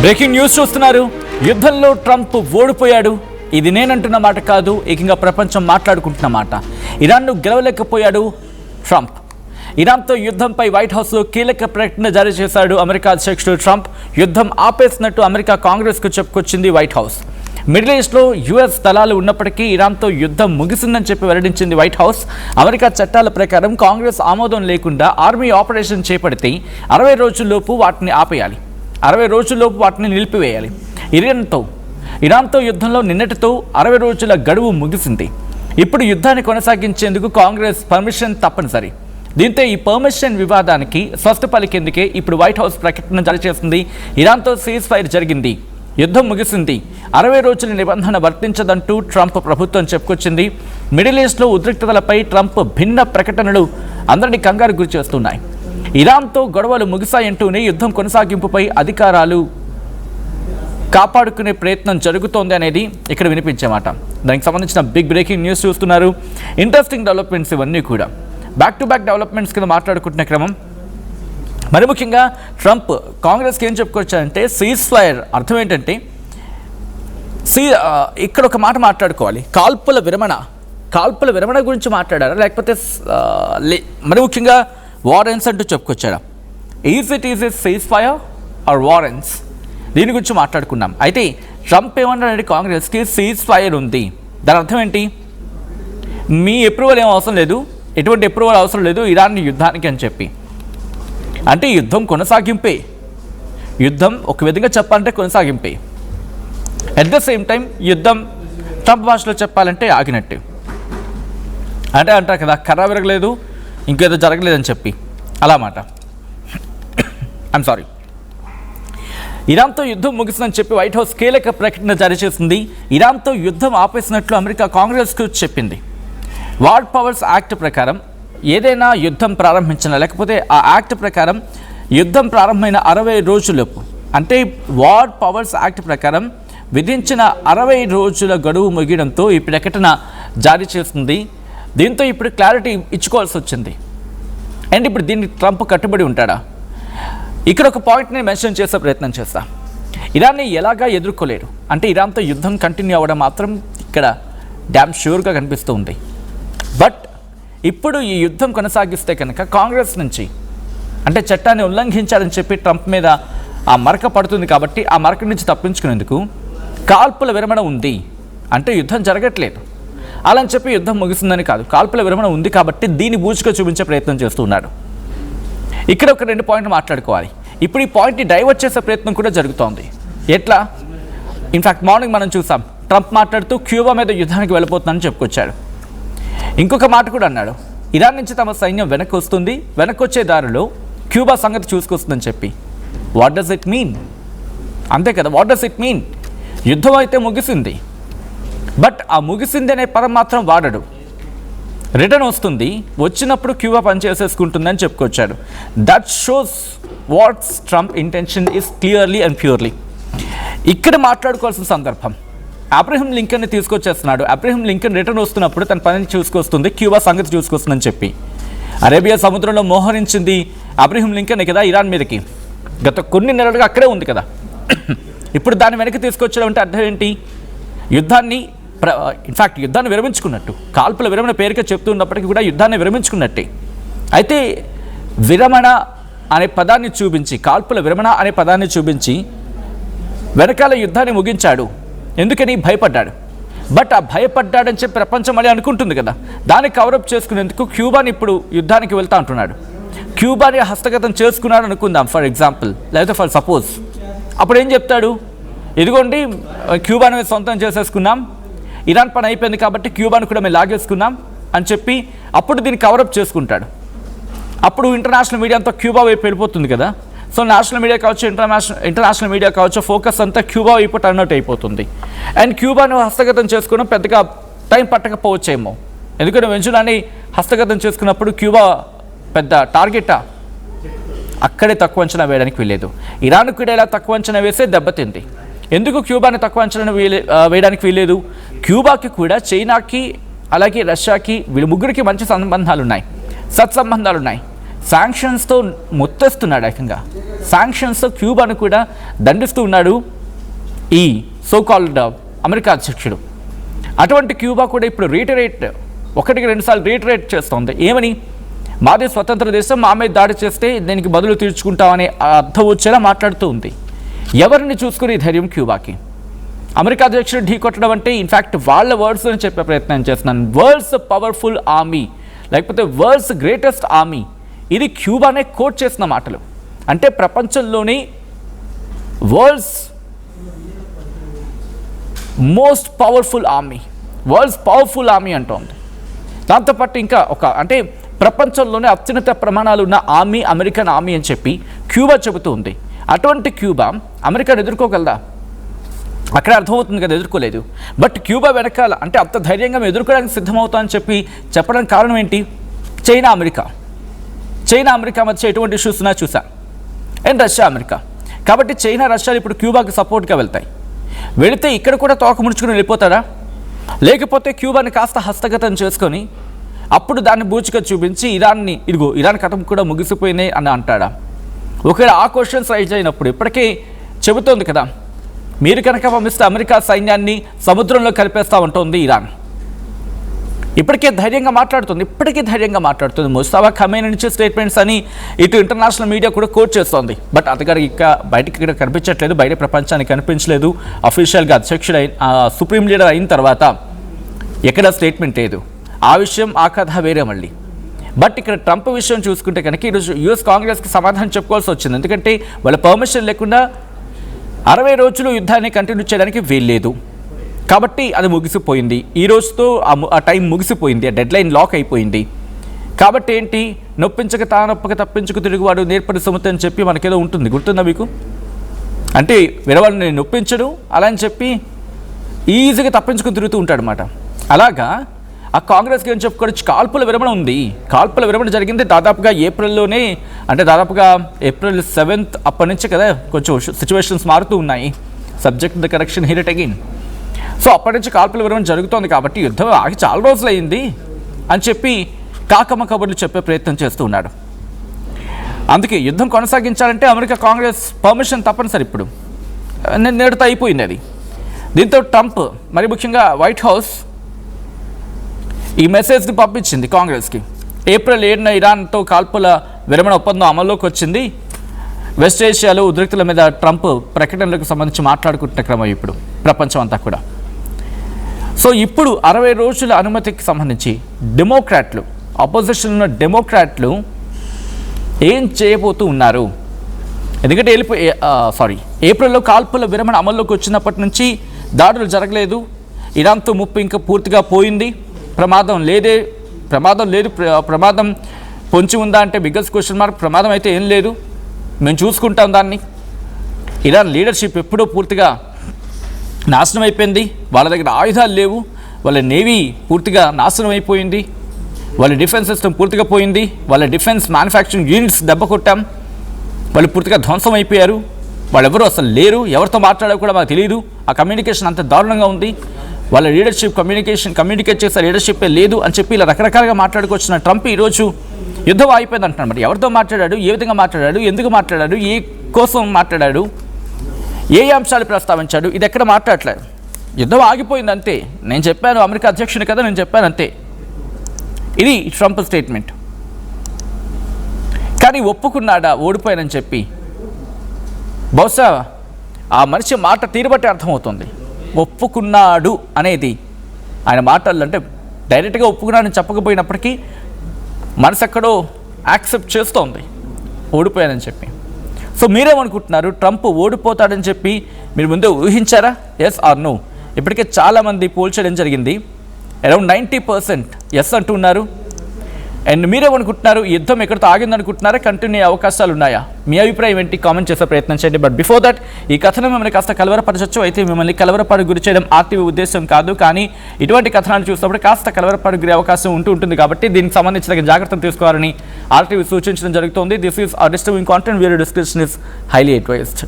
Breaking news చూస్తున్నారు. యుద్ధంలో Trump ఓడిపోయాడు. ఇది నేనంటున్న మాట కాదు, ఏకంగా ప్రపంచం మాట్లాడుకుంటున్న మాట. ఇరాన్ను గెలవలేకపోయాడు ట్రంప్. ఇరాన్తో యుద్ధంపై వైట్ హౌస్లో కీలక ప్రకటన జారీ చేశాడు అమెరికా అధ్యక్షుడు ట్రంప్. యుద్ధం ఆపేసినట్టు అమెరికా కాంగ్రెస్కు చెప్పుకొచ్చింది వైట్ హౌస్. మిడిల్ ఈస్ట్లో యుఎస్ దళాలు ఉన్నప్పటికీ ఇరాన్తో యుద్ధం ముగిసిందని చెప్పి వెల్లడించింది వైట్ హౌస్. అమెరికా చట్టాల ప్రకారం కాంగ్రెస్ ఆమోదం లేకుండా ఆర్మీ ఆపరేషన్ చేపడితే 60 రోజుల్లోపు వాటిని ఆపేయాలి, 60 రోజుల్లోపు వాటిని నిలిపివేయాలి. ఇరాన్తో యుద్ధంలో నిన్నటితో 60 రోజుల గడువు ముగిసింది. ఇప్పుడు యుద్ధాన్ని కొనసాగించేందుకు కాంగ్రెస్ పర్మిషన్ తప్పనిసరి. దీంతో ఈ పర్మిషన్ వివాదానికి స్వస్థ పలికేందుకే ఇప్పుడు వైట్ హౌస్ ప్రకటన జారీ చేసింది. ఇరాన్తో సీజ్ ఫైర్ జరిగింది, యుద్ధం ముగిసింది, 60 రోజుల నిబంధన వర్తించదంటూ ట్రంప్ ప్రభుత్వం చెప్పుకొచ్చింది. మిడిల్ ఈస్ట్లో ఉద్రిక్తతలపై ట్రంప్ భిన్న ప్రకటనలు అందరినీ కంగారు గురి చేస్తున్నాయి. ఇరాన్తో గొడవలు ముగిశాయంటూనే యుద్ధం కొనసాగింపుపై అధికారాలు కాపాడుకునే ప్రయత్నం జరుగుతోంది అనేది ఇక్కడ వినిపించే మాట. దానికి సంబంధించిన బిగ్ బ్రేకింగ్ న్యూస్ చూస్తున్నారు. ఇంట్రెస్టింగ్ డెవలప్మెంట్స్ ఇవన్నీ కూడా బ్యాక్ టు బ్యాక్ డెవలప్మెంట్స్ కింద మాట్లాడుకుంటున్న క్రమం. మరి ముఖ్యంగా ట్రంప్ కాంగ్రెస్కి ఏం చెప్పుకొచ్చారంటే సీజ్ ఫైర్ అర్థం ఏంటంటే ఇక్కడ ఒక మాట మాట్లాడుకోవాలి. కాల్పుల విరమణ గురించి మాట్లాడారా, లేకపోతే మరి ముఖ్యంగా వారెన్స్ అంటూ చెప్పుకొచ్చారా? Is ceasefire or war ends? దీని గురించి మాట్లాడుకున్నాం. అయితే ట్రంప్ ఏమన్నారంటే కాంగ్రెస్కి సీజ్ ఫైర్ ఉంది, దాని అర్థం ఏంటి? మీ అప్రూవల్ ఏం అవసరం లేదు, ఎటువంటి అప్రూవల్ అవసరం లేదు ఇరాన్ యుద్ధానికి అని చెప్పి. అంటే యుద్ధం కొనసాగింపే, యుద్ధం ఒక విధంగా చెప్పాలంటే కొనసాగింపే. అట్ ద సేమ్ టైం యుద్ధం ట్రంప్ భాషలో చెప్పాలంటే ఆగినట్టే. అంటే అంటారు కదా, కర్ర విరగలేదు ఇంకేదో జరగలేదని చెప్పి, అలా మాట. I'm sorry. ఇరాన్తో యుద్ధం ముగిసిందని చెప్పి వైట్ హౌస్ కీలక ప్రకటన జారీ చేసింది. ఇరాన్తో యుద్ధం ఆపేసినట్లు అమెరికా కాంగ్రెస్కు చెప్పింది. వార్ పవర్స్ యాక్ట్ ప్రకారం ఏదైనా యుద్ధం ప్రారంభించినా, లేకపోతే ఆ యాక్ట్ ప్రకారం యుద్ధం ప్రారంభమైన 60 రోజులలోపు, అంటే వార్ పవర్స్ యాక్ట్ ప్రకారం విధించిన 60 రోజుల గడువు ముగియడంతో ఈ ప్రకటన జారీ చేస్తుంది. దీంతో ఇప్పుడు క్లారిటీ ఇచ్చుకోవాల్సి వచ్చింది. అండ్ ఇప్పుడు దీన్ని ట్రంప్ కట్టుబడి ఉంటాడా? ఇక్కడ ఒక పాయింట్ని మెన్షన్ చేసే ప్రయత్నం చేస్తా. ఇరాన్ని ఎలాగా ఎదుర్కోలేరు, అంటే ఇరాన్తో యుద్ధం కంటిన్యూ అవ్వడం మాత్రం ఇక్కడ డ్యామ్ ష్యూర్గా కనిపిస్తూ ఉంది. బట్ ఇప్పుడు ఈ యుద్ధం కొనసాగిస్తే కనుక కాంగ్రెస్ నుంచి, అంటే చట్టాన్ని ఉల్లంఘించారని చెప్పి ట్రంప్ మీద ఆ మరక పడుతుంది. కాబట్టి ఆ మరక నుంచి తప్పించుకునేందుకు కాల్పుల విరమణ ఉంది, అంటే యుద్ధం జరగట్లేదు అలా అని చెప్పి యుద్ధం ముగిసిందని కాదు, కాల్పుల విరమణ ఉంది కాబట్టి దీన్ని బూచుగా చూపించే ప్రయత్నం చేస్తున్నాడు. ఇక్కడ ఒక 2 పాయింట్లు మాట్లాడుకోవాలి. ఇప్పుడు ఈ పాయింట్ని డైవర్ట్ చేసే ప్రయత్నం కూడా జరుగుతోంది. ఎట్లా? ఇన్ఫ్యాక్ట్ మార్నింగ్ మనం చూసాం, ట్రంప్ మాట్లాడుతూ క్యూబా మీద యుద్ధానికి వెళ్ళిపోతుందని చెప్పుకొచ్చాడు. ఇంకొక మాట కూడా అన్నాడు, ఇరాన్ నుంచి తమ సైన్యం వెనక్కి వస్తుంది, వెనక్కి వచ్చే దారిలో క్యూబా సంగతి చూసుకొస్తుందని చెప్పి. What does it mean? అంతే కదా, వాట్ డస్ ఇట్ మీన్? యుద్ధం అయితే ముగిసింది, బట్ ఆ ముగిసింది అనే పదం మాత్రం వాడడు. రిటర్న్ వస్తుంది, వచ్చినప్పుడు క్యూబా పనిచేసేసుకుంటుందని చెప్పుకొచ్చాడు. That shows what's Trump intention is clearly and purely. ఇక్కడ మాట్లాడుకోవాల్సిన సందర్భం, అబ్రహం లింకన్ని తీసుకొచ్చేస్తున్నాడు. అబ్రహం లింకన్ రిటర్న్ వస్తున్నప్పుడు తన పనిని చూసుకొస్తుంది, క్యూబా సంగతి చూసుకొస్తుందని చెప్పి. అరేబియా సముద్రంలో మోహరించింది అబ్రహం లింకన్ కదా ఇరాన్ మీదకి. గత కొన్ని నెలలుగా అక్కడే ఉంది కదా. ఇప్పుడు దాన్ని వెనక్కి తీసుకొచ్చడం అంటే అర్థం ఏంటి? యుద్ధాన్ని ఇన్ఫ్యాక్ట్ యుద్ధాన్ని విరమించుకున్నట్టు, కాల్పుల విరమణ పేరుగా చెప్తున్నప్పటికీ కూడా యుద్ధాన్ని విరమించుకున్నట్టే. అయితే విరమణ అనే పదాన్ని చూపించి, కాల్పుల విరమణ అనే పదాన్ని చూపించి వెనకాల యుద్ధాన్ని ముగించాడు. ఎందుకని? భయపడ్డాడు. బట్ ఆ భయపడ్డాడని చెప్పి ప్రపంచం మళ్ళీ అనుకుంటుంది కదా, దాన్ని కవరప్ చేసుకునేందుకు క్యూబాని ఇప్పుడు యుద్ధానికి వెళ్తా అంటున్నాడు. క్యూబాని హస్తగతం చేసుకున్నాడు అనుకుందాం ఫర్ ఎగ్జాంపుల్, లేకపోతే ఫర్ సపోజ్. అప్పుడు ఏం చెప్తాడు? ఇదిగోండి క్యూబాని మేము సొంతం చేసేసుకున్నాం, ఇరాన్ పని అయిపోయింది కాబట్టి క్యూబాని కూడా మేము లాగేసుకున్నాం అని చెప్పి అప్పుడు దీన్ని కవరప్ చేసుకుంటాడు. అప్పుడు ఇంటర్నేషనల్ మీడియా అంతా క్యూబా వైపు వెళ్ళిపోతుంది కదా. సో నేషనల్ మీడియా కావచ్చు, ఇంటర్నేషనల్ మీడియా కావచ్చు, ఫోకస్ అంతా క్యూబా వైపు టర్న్ అవుట్ అయిపోతుంది. అండ్ క్యూబాను హస్తగతం చేసుకోవడం పెద్దగా టైం పట్టకపోవచ్చేమో, ఎందుకంటే వెంచులాని హస్తగతం చేసుకున్నప్పుడు క్యూబా పెద్ద టార్గెటా? అక్కడే తక్కువ అంచనా వేయడానికి వీలేదు. ఇరాన్ కూడా ఇలా తక్కువ అంచనా వేసే దెబ్బతింది. ఎందుకు క్యూబాని తక్కువ అంచనా వేయడానికి వీలేదు? క్యూబాకి కూడా చైనాకి అలాగే రష్యాకి వీళ్ళ ముగ్గురికి మంచి సంబంధాలు ఉన్నాయి, సత్సంబంధాలు ఉన్నాయి. శాంక్షన్స్తో ముత్తేస్తున్నాడు ఏకంగా. శాంక్షన్స్ క్యూబాను కూడా దండిస్తూ ఉన్నాడు ఈ సో కాల్డ్ అమెరికా అధ్యక్షుడు. అటువంటి క్యూబా కూడా ఇప్పుడు ఒకటికి 2 సార్లు రీటరేట్ చేస్తోంది. ఏమని? మాది స్వతంత్ర దేశం, మా మీద దాడి చేస్తే దీనికి బదులు తీర్చుకుంటామనే అర్థం వచ్చేలా మాట్లాడుతూ ఉంది. ఎవరిని చూసుకుని ధైర్యం క్యూబాకి? అమెరికా అధ్యక్షుడు ఢీ కొట్టడం అంటే ఇన్ఫ్యాక్ట్ వాళ్ళ వర్డ్స్ అని చెప్పే ప్రయత్నం చేస్తున్నాను. వరల్డ్స్ పవర్ఫుల్ ఆర్మీ, లేకపోతే వరల్డ్స్ గ్రేటెస్ట్ ఆర్మీ, ఇది క్యూబానే కోట్ చేసిన మాటలు. అంటే ప్రపంచంలోని world's most powerful army, world's powerful army అంటోంది. దాంతోపాటు ఇంకా అంటే ప్రపంచంలోనే అత్యున్నత ప్రమాణాలు ఉన్న ఆర్మీ అమెరికన్ ఆర్మీ అని చెప్పి క్యూబా చెబుతూ ఉంది. అటువంటి క్యూబా అమెరికాను ఎదుర్కోగలదా? అక్కడ అర్థమవుతుంది కదా, ఎదుర్కోలేదు. బట్ క్యూబా వెనకాల అంటే అంత ధైర్యంగా మేము ఎదుర్కోవడానికి సిద్ధమవుతా అని చెప్పడానికి కారణం ఏంటి? చైనా అమెరికా మధ్య ఎటువంటి ఇష్యూస్ ఉన్నా చూసా, అండ్ రష్యా అమెరికా. కాబట్టి చైనా రష్యాలు ఇప్పుడు క్యూబాకి సపోర్ట్గా వెళితే ఇక్కడ కూడా తోక ముడుచుకుని వెళ్ళిపోతారా? లేకపోతే క్యూబాని కాస్త హస్తగతం చేసుకొని అప్పుడు దాన్ని బూచిగా చూపించి ఇరాన్ కథం కూడా ముగిసిపోయినాయి అని అంటాడా? ఒకవేళ ఆ క్వశ్చన్స్ రైజ్ అయినప్పుడు ఇప్పటికే చెబుతోంది కదా, మీరు కనుక పంపిస్తే అమెరికా సైన్యాన్ని సముద్రంలో కలిపేస్తూ ఉంటుంది ఇరాన్. ఇప్పటికీ ధైర్యంగా మాట్లాడుతుంది. ముస్తాఫా ఖమేనీ నుంచి స్టేట్మెంట్స్ అని ఇటు ఇంటర్నేషనల్ మీడియా కూడా కోట్ చేస్తోంది. బట్ అతగారు బయటికి ఇక్కడ కనిపించట్లేదు, బయట ప్రపంచానికి కనిపించలేదు. అఫీషియల్గా అధ్యక్షుడు సుప్రీం లీడర్ అయిన తర్వాత ఎక్కడ స్టేట్మెంట్ లేదు. ఆ విషయం ఆ కథ వేరే మళ్ళీ. బట్ ఇక్కడ ట్రంప్ విషయం చూసుకుంటే కనుక ఈరోజు యూఎస్ కాంగ్రెస్కి సమాధానం చెప్పుకోవాల్సి వచ్చింది. ఎందుకంటే వాళ్ళ పర్మిషన్ లేకుండా 60 రోజులు యుద్ధాన్ని కంటిన్యూ చేయడానికి వీల్లేదు. కాబట్టి అది ముగిసిపోయింది. ఈ రోజుతో ఆ టైం ముగిసిపోయింది, ఆ డెడ్ లైన్ లాక్ అయిపోయింది. కాబట్టి ఏంటి, నొప్పించక తానొప్పక తప్పించుకు తిరుగువాడు నేర్పడి సొమ్ముత అని చెప్పి మనకేదో ఉంటుంది, గుర్తుందా మీకు? అంటే వేరేవాడిని నొప్పించడు అలా అని చెప్పి ఈజీగా తప్పించుకుని తిరుగుతూ ఉంటాడు అన్నమాట. అలాగా ఆ కాంగ్రెస్కి ఏం చెప్పుకోవచ్చు, కాల్పుల విరమణ ఉంది. కాల్పుల విరమణ జరిగింది దాదాపుగా ఏప్రిల్లోనే, అంటే దాదాపుగా April 7th అప్పటి నుంచి కదా కొంచెం సిచ్యువేషన్స్ మారుతూ ఉన్నాయి. Subject the correction here it again. So అప్పటి నుంచి కాల్పుల విరమణ జరుగుతోంది. కాబట్టి యుద్ధం ఆగి చాలా రోజులు అయింది అని చెప్పి కాకమ్మ కబుర్లు చెప్పే ప్రయత్నం చేస్తూ ఉన్నాడు. అందుకే యుద్ధం కొనసాగించాలంటే అమెరికా కాంగ్రెస్ పర్మిషన్ తప్పనిసరి. ఇప్పుడు నేడుతో అయిపోయింది అది. దీంతో ట్రంప్, మరి ముఖ్యంగా వైట్ హౌస్ ఈ మెసేజ్ని పంపించింది కాంగ్రెస్కి. April 7న ఇరాన్తో కాల్పుల విరమణ ఒప్పందం అమల్లోకి వచ్చింది. వెస్ట్ ఏషియాలో ఉద్రిక్తుల మీద ట్రంప్ ప్రకటనలకు సంబంధించి మాట్లాడుకుంటున్న క్రమం ఇప్పుడు ప్రపంచం అంతా కూడా. సో ఇప్పుడు 60 రోజుల అనుమతికి సంబంధించి డెమోక్రాట్లు, అపోజిషన్ ఉన్న డెమోక్రాట్లు ఏం చేయబోతూ ఉన్నారు? ఎందుకంటే ఏప్రిల్లో కాల్పుల విరమణ అమల్లోకి వచ్చినప్పటి నుంచి దాడులు జరగలేదు. ఇరాన్తో ముప్పు ఇంకా పూర్తిగా పోయింది. ప్రమాదం లేదు. ప్రమాదం పొంచి ఉందా అంటే బిగ్గెస్ట్ క్వశ్చన్ మార్క్. ప్రమాదం అయితే ఏం లేదు, మేము చూసుకుంటాం దాన్ని. ఇరాన్ లీడర్షిప్ ఎప్పుడో పూర్తిగా నాశనం అయిపోయింది. వాళ్ళ దగ్గర ఆయుధాలు లేవు, వాళ్ళ నేవీ పూర్తిగా నాశనం అయిపోయింది, వాళ్ళ డిఫెన్స్ సిస్టమ్ పూర్తిగా పోయింది, వాళ్ళ డిఫెన్స్ మ్యానుఫ్యాక్చరింగ్ యూనిట్స్ దెబ్బ కొట్టాం, వాళ్ళు పూర్తిగా ధ్వంసం అయిపోయారు. వాళ్ళెవరూ అసలు లేరు, ఎవరితో మాట్లాడాలో కూడా మాకు తెలియదు. ఆ కమ్యూనికేషన్ అంత దారుణంగా ఉంది. వాళ్ళ లీడర్షిప్ కమ్యూనికేట్ చేసే లీడర్షిప్పే లేదు అని చెప్పి ఇలా రకరకాలుగా మాట్లాడుకొచ్చిన ట్రంప్ ఈరోజు యుద్ధం అయిపోయింది అంటున్నాడు. మరి ఎవరితో మాట్లాడాడు, ఏ విధంగా మాట్లాడాడు, ఎందుకు మాట్లాడాడు, ఏ కోసం మాట్లాడాడు, ఏ అంశాలు ప్రస్తావించాడు, ఇది ఎక్కడ మాట్లాడలేదు. యుద్ధం ఆగిపోయింది అంతే. నేను చెప్పాను అమెరికా అధ్యక్షుని కదా, నేను చెప్పాను అంతే. ఇది ట్రంప్ స్టేట్మెంట్. కానీ ఒప్పుకున్నాడా ఓడిపోయానని చెప్పి? బహుశా ఆ మనిషి మాట తీరుబట్టి అర్థమవుతుంది. ఒప్పుకున్నాడు అనేది ఆయన మాటల్లో, అంటే డైరెక్ట్గా ఒప్పుకున్నాడని చెప్పకపోయినప్పటికీ మనసు ఎక్కడో యాక్సెప్ట్ చేస్తోంది ఓడిపోయానని చెప్పి. సో మీరేమనుకుంటున్నారు? ట్రంప్ ఓడిపోతాడని చెప్పి మీరు ముందే ఊహించారా? Yes are no? ఇప్పటికే చాలామంది పోల్ చేయడం జరిగింది. అరౌండ్ 90% ఎస్ అంటున్నారు. అండ్ మీరేమనుకుంటున్నారు? ఈ యుద్ధం ఎక్కడితో ఆగిందనుకుంటున్నారా, కంటిన్యూ అయ్యే అవకాశాలు ఉన్నాయా? మీ అభిప్రాయం ఏంటి? కామెంట్ చేసే ప్రయత్నం చేయండి. బట్ బిఫోర్ దట్, ఈ కథనం మిమ్మల్ని కాస్త కలవరపరచవచ్చు. అయితే మిమ్మల్ని కలవరపాటు గురి చేయడం ఆర్టీవీ ఉద్దేశం కాదు. కానీ ఇటువంటి కథనాలు చూసినప్పుడు కాస్త కలవరపాటు గురి అవకాశం ఉంటుంది. కాబట్టి దీనికి సంబంధించిన జాగ్రత్తలు తీసుకోవాలని ఆర్టీవీ సూచించడం జరుగుతుంది. This is disturbing content. Video description is highly advised.